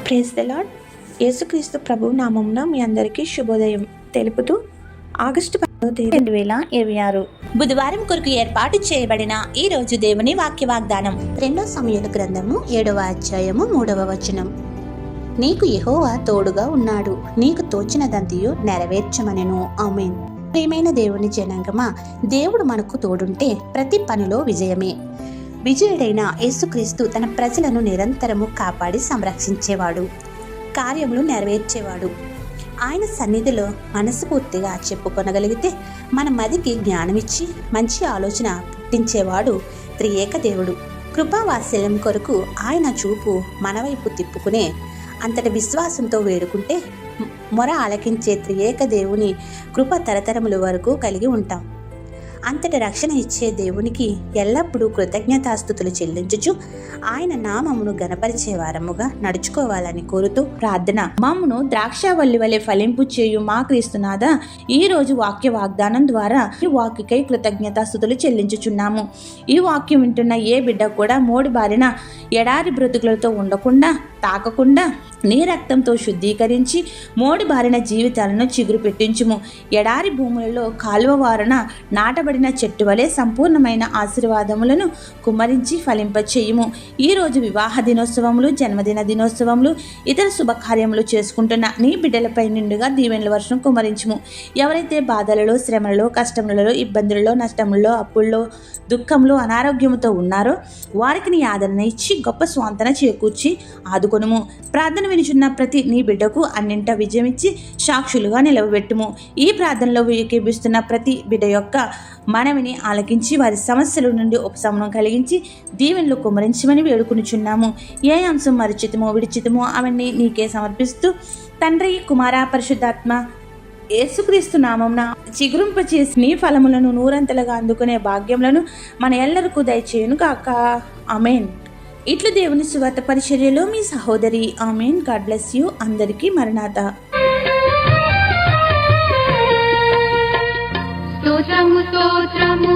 Praise the lord. యేసుక్రీస్తు ప్రభు నామమున మీ అందరికీ శుభోదయం తెలుపుతూ ఆగస్టు 2026 బుధవారం కొరకు ఏర్పాటు చేయబడిన ఈ రోజు దేవుని వాక్య వాగ్దానం 2 సమూయేలు గ్రంథము 7వ అధ్యాయము 3వ వచనం. నీకు యెహోవా తోడుగా ఉన్నాడు, నీకు తోచినదంతయు నెరవేర్చమనెను. ఆమేన్. ప్రియమైన దేవుని జనాంగమా, దేవుడు మనకు తోడుంటే ప్రతి పనిలో విజయమే. విజయుడైన యేసుక్రీస్తు తన ప్రజలను నిరంతరము కాపాడి సంరక్షించేవాడు, కార్యములు నెరవేర్చేవాడు. ఆయన సన్నిధిలో మనస్ఫూర్తిగా చెప్పుకొనగలిగితే మన మదికి జ్ఞానమిచ్చి మంచి ఆలోచన పుట్టించేవాడు త్రియేక దేవుడు. కృపావాత్సల్యం కొరకు ఆయన చూపు మన వైపు తిప్పుకునే అంతటి విశ్వాసంతో వేడుకుంటే మొర ఆలకించే త్రియేక దేవుని కృప తరతరముల వరకు కలిగి ఉంటాం. అంతటి రక్షణ ఇచ్చే దేవునికి ఎల్లప్పుడూ కృతజ్ఞతాస్తుతులు చెల్లించుచు ఆయన నామమును గణపరిచే వారముగా నడుచుకోవాలని కోరుతూ ప్రార్థన. మమ్మును ద్రాక్షావల్లి వలె ఫలింపు చేయు మా క్రీస్తునాథ, ఈ రోజు వాక్య వాగ్దానం ద్వారా ఈ వాక్యకై కృతజ్ఞతాస్తుతులు చెల్లించుచున్నాము. ఈ వాక్యం వింటున్న ఏ బిడ్డ కూడా మోడి బారిన ఎడారి బ్రతుకులతో ఉండకుండా, తాకకుండా నీ రక్తంతో శుద్ధీకరించి మోడి బారిన జీవితాలను చిగురు పెట్టించుము. ఎడారి భూములలో కాలువ వారన నాటబడిన చెట్టు వలె సంపూర్ణమైన ఆశీర్వాదములను కుమ్మరించి ఫలింపచేయుము. ఈరోజు వివాహ దినోత్సవములు, జన్మదిన దినోత్సవములు, ఇతర శుభకార్యములు చేసుకుంటున్న నీ బిడ్డలపై నిండుగా దీవెనల వర్షం కుమ్మరించుము. ఎవరైతే బాధలలో, శ్రమలలో, కష్టములలో, ఇబ్బందులలో, నష్టములలో, అప్పుల్లో, దుఃఖంలో, అనారోగ్యముతో ఉన్నారో వారికి నీ ఆదరణ ఇచ్చి గొప్ప స్వాంతన చేకూర్చి ఆదుకొనుము. ప్రార్థన వినిచున్న ప్రతి నీ బిడ్డకు అన్నింట విజయం ఇచ్చి సాక్షులుగా నిలవబెట్టుము. ఈ ప్రార్థనలో ఏకీభిస్తున్న ప్రతి బిడ్డ యొక్క మనవిని ఆలకించి వారి సమస్యల నుండి ఉపశమనం కలిగించి దీవెనలు కుమ్మరించమని వేడుకొనుచున్నాము. ఏ అంశం మరిచితమో విడిచితమో అవన్నీ నీకే సమర్పిస్తూ తండ్రి, కుమార, పరిశుద్ధాత్మ యేసుక్రీస్తు నామమున చిగురింపచేసి నీ ఫలములను నూరంతలుగా అందుకునే భాగ్యములను మన ఎల్లరికూ దయచేయును గాక. ఆమేన్. ఇట్లు దేవుని సువార్త పరిచర్యలో మీ సహోదరి. ఆమేన్. God bless you. అందరికీ మరణాత. స్తోత్రము స్తోత్రము